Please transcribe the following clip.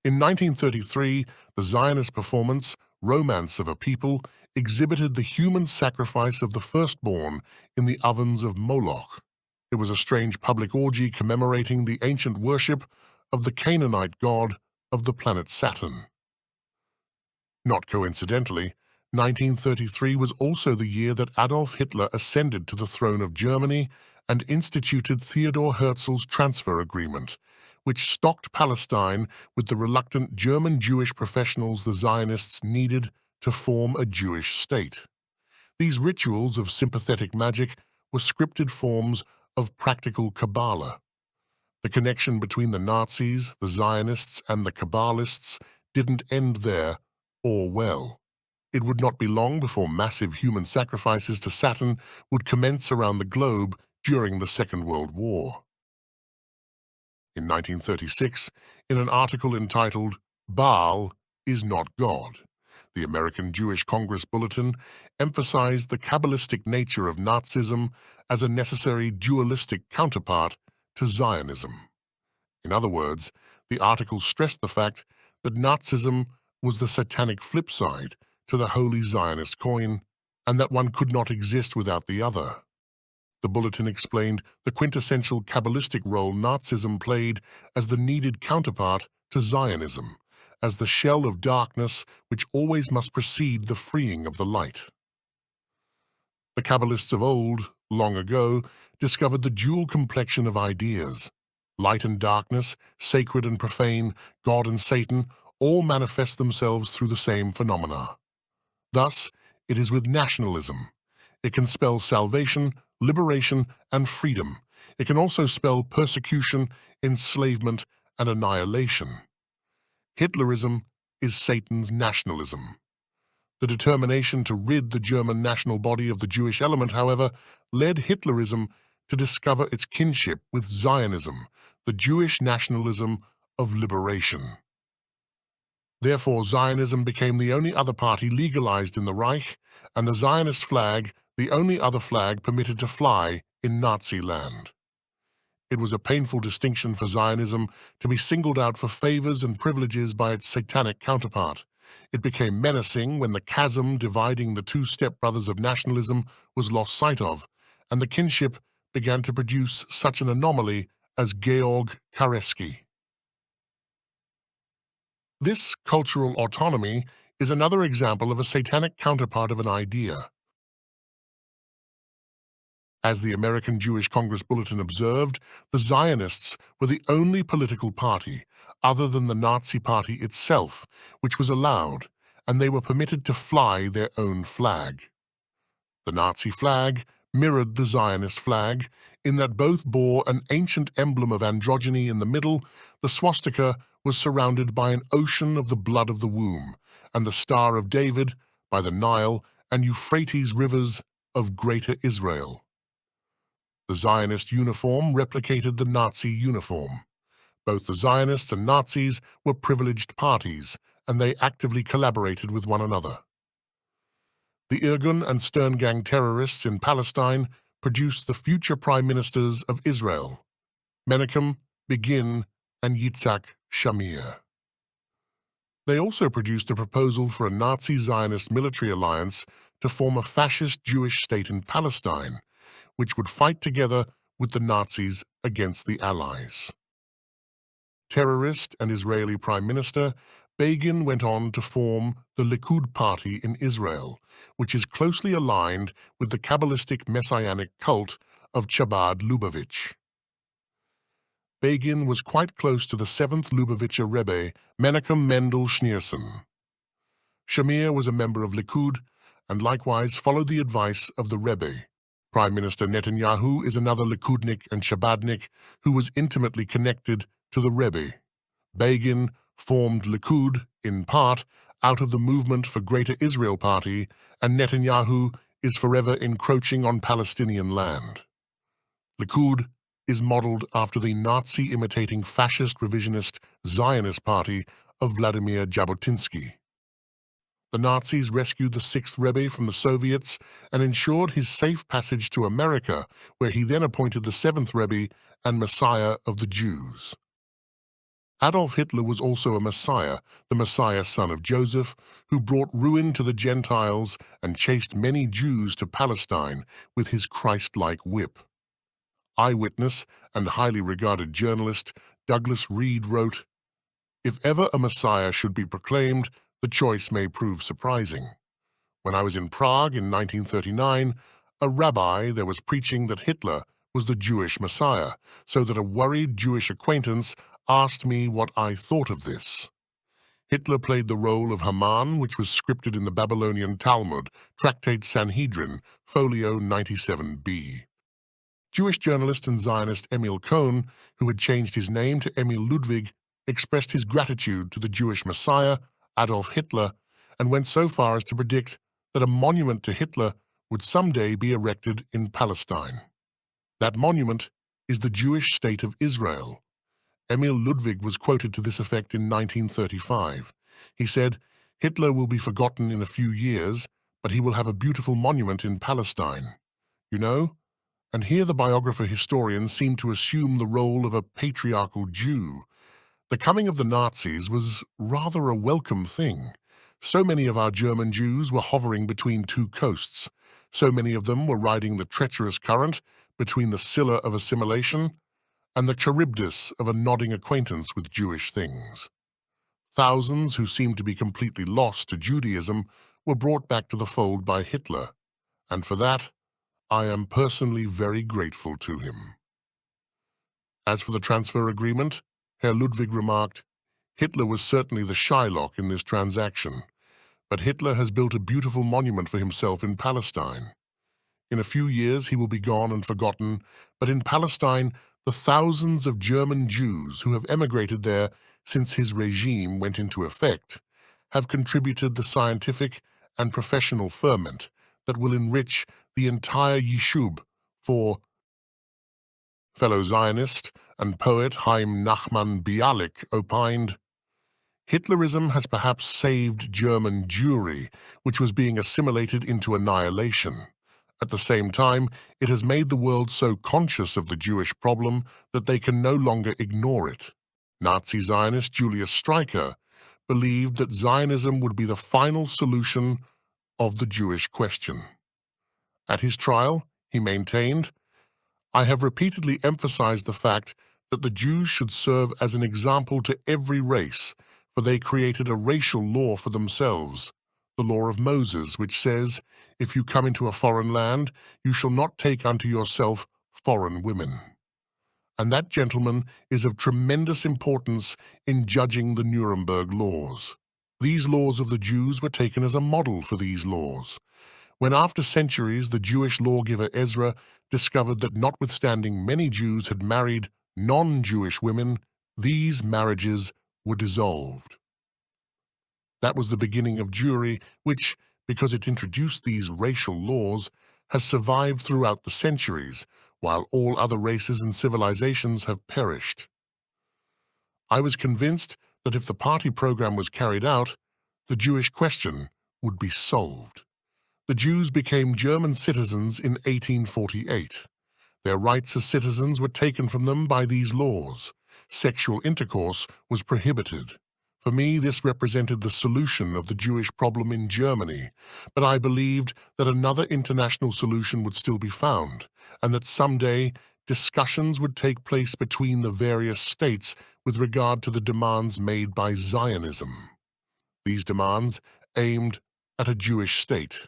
In 1933, the Zionist performance, Romance of a People, exhibited the human sacrifice of the firstborn in the ovens of Moloch. It was a strange public orgy commemorating the ancient worship of the Canaanite god of the planet Saturn. Not coincidentally, 1933 was also the year that Adolf Hitler ascended to the throne of Germany and instituted Theodor Herzl's transfer agreement, which stocked Palestine with the reluctant German Jewish professionals the Zionists needed to form a Jewish state. These rituals of sympathetic magic were scripted forms of practical Kabbalah. The connection between the Nazis, the Zionists, and the Kabbalists didn't end there, or well. It would not be long before massive human sacrifices to Saturn would commence around the globe during the Second World War. In 1936, in an article entitled "Baal is Not God," the American Jewish Congress Bulletin emphasized the Kabbalistic nature of Nazism as a necessary dualistic counterpart to Zionism. In other words, the article stressed the fact that Nazism was the satanic flip side to the holy Zionist coin, and that one could not exist without the other. The bulletin explained the quintessential Kabbalistic role Nazism played as the needed counterpart to Zionism, as the shell of darkness which always must precede the freeing of the light. The Kabbalists of old, long ago, discovered the dual complexion of ideas. Light and darkness, sacred and profane, God and Satan, all manifest themselves through the same phenomena. Thus, it is with nationalism. It can spell salvation, liberation, and freedom. It can also spell persecution, enslavement, and annihilation. Hitlerism is Satan's nationalism. The determination to rid the German national body of the Jewish element, however, led Hitlerism to discover its kinship with Zionism, the Jewish nationalism of liberation. Therefore, Zionism became the only other party legalized in the Reich, and the Zionist flag the only other flag permitted to fly in Nazi land. It was a painful distinction for Zionism to be singled out for favors and privileges by its satanic counterpart. It became menacing when the chasm dividing the two stepbrothers of nationalism was lost sight of, and the kinship began to produce such an anomaly as Georg Kareski. This cultural autonomy is another example of a satanic counterpart of an idea. As the American Jewish Congress Bulletin observed, the Zionists were the only political party, other than the Nazi Party itself, which was allowed, and they were permitted to fly their own flag. The Nazi flag mirrored the Zionist flag, in that both bore an ancient emblem of androgyny in the middle. The swastika was surrounded by an ocean of the blood of the womb, and the Star of David by the Nile and Euphrates rivers of Greater Israel. The Zionist uniform replicated the Nazi uniform. Both the Zionists and Nazis were privileged parties, and they actively collaborated with one another. The Irgun and Stern-Gang terrorists in Palestine produced the future prime ministers of Israel, Menachem, Begin, and Yitzhak Shamir. They also produced a proposal for a Nazi-Zionist military alliance to form a fascist Jewish state in Palestine, which would fight together with the Nazis against the Allies. Terrorist and Israeli Prime Minister Begin went on to form the Likud Party in Israel, which is closely aligned with the Kabbalistic messianic cult of Chabad Lubavitch. Begin was quite close to the 7th Lubavitcher Rebbe, Menachem Mendel Schneerson. Shamir was a member of Likud and likewise followed the advice of the Rebbe. Prime Minister Netanyahu is another Likudnik and Shabadnik who was intimately connected to the Rebbe. Begin formed Likud, in part, out of the Movement for Greater Israel Party, and Netanyahu is forever encroaching on Palestinian land. Likud is modeled after the Nazi-imitating fascist revisionist Zionist Party of Vladimir Jabotinsky. The Nazis rescued the 6th Rebbe from the Soviets and ensured his safe passage to America, where he then appointed the 7th Rebbe and Messiah of the Jews. Adolf Hitler was also a Messiah, the Messiah son of Joseph, who brought ruin to the Gentiles and chased many Jews to Palestine with his Christ-like whip. Eyewitness and highly regarded journalist Douglas Reed wrote, "If ever a Messiah should be proclaimed, the choice may prove surprising. When I was in Prague in 1939, a rabbi there was preaching that Hitler was the Jewish Messiah, so that a worried Jewish acquaintance asked me what I thought of this. Hitler played the role of Haman, which was scripted in the Babylonian Talmud, Tractate Sanhedrin, Folio 97b. Jewish journalist and Zionist Emil Cohn, who had changed his name to Emil Ludwig, expressed his gratitude to the Jewish Messiah, Adolf Hitler, and went so far as to predict that a monument to Hitler would someday be erected in Palestine. That monument is the Jewish state of Israel. Emil Ludwig was quoted to this effect in 1935. He said, "Hitler will be forgotten in a few years, but he will have a beautiful monument in Palestine. You know?" And here the biographer-historians seem to assume the role of a patriarchal Jew. The coming of the Nazis was rather a welcome thing. So many of our German Jews were hovering between two coasts. So many of them were riding the treacherous current between the Scylla of assimilation and the Charybdis of a nodding acquaintance with Jewish things. Thousands who seemed to be completely lost to Judaism were brought back to the fold by Hitler, and for that, I am personally very grateful to him. As for the transfer agreement, Herr Ludwig remarked, "Hitler was certainly the Shylock in this transaction, but Hitler has built a beautiful monument for himself in Palestine. In a few years he will be gone and forgotten, but in Palestine the thousands of German Jews who have emigrated there since his regime went into effect have contributed the scientific and professional ferment that will enrich the entire Yishub for." Fellow Zionist and poet Chaim Nachman Bialik opined, "Hitlerism has perhaps saved German Jewry, which was being assimilated into annihilation. At the same time, it has made the world so conscious of the Jewish problem that they can no longer ignore it." Nazi Zionist Julius Streicher believed that Zionism would be the final solution of the Jewish question. At his trial, he maintained, "I have repeatedly emphasized the fact that the Jews should serve as an example to every race, for they created a racial law for themselves, the law of Moses, which says, 'If you come into a foreign land, you shall not take unto yourself foreign women.' And that, gentlemen, is of tremendous importance in judging the Nuremberg laws. These laws of the Jews were taken as a model for these laws. When after centuries the Jewish lawgiver Ezra discovered that notwithstanding many Jews had married non-Jewish women, these marriages were dissolved. That was the beginning of Jewry, which, because it introduced these racial laws, has survived throughout the centuries, while all other races and civilizations have perished. I was convinced that if the party program was carried out, the Jewish question would be solved. The Jews became German citizens in 1848. Their rights as citizens were taken from them by these laws. Sexual intercourse was prohibited. For me, this represented the solution of the Jewish problem in Germany, but I believed that another international solution would still be found, and that someday discussions would take place between the various states with regard to the demands made by Zionism. These demands aimed at a Jewish state.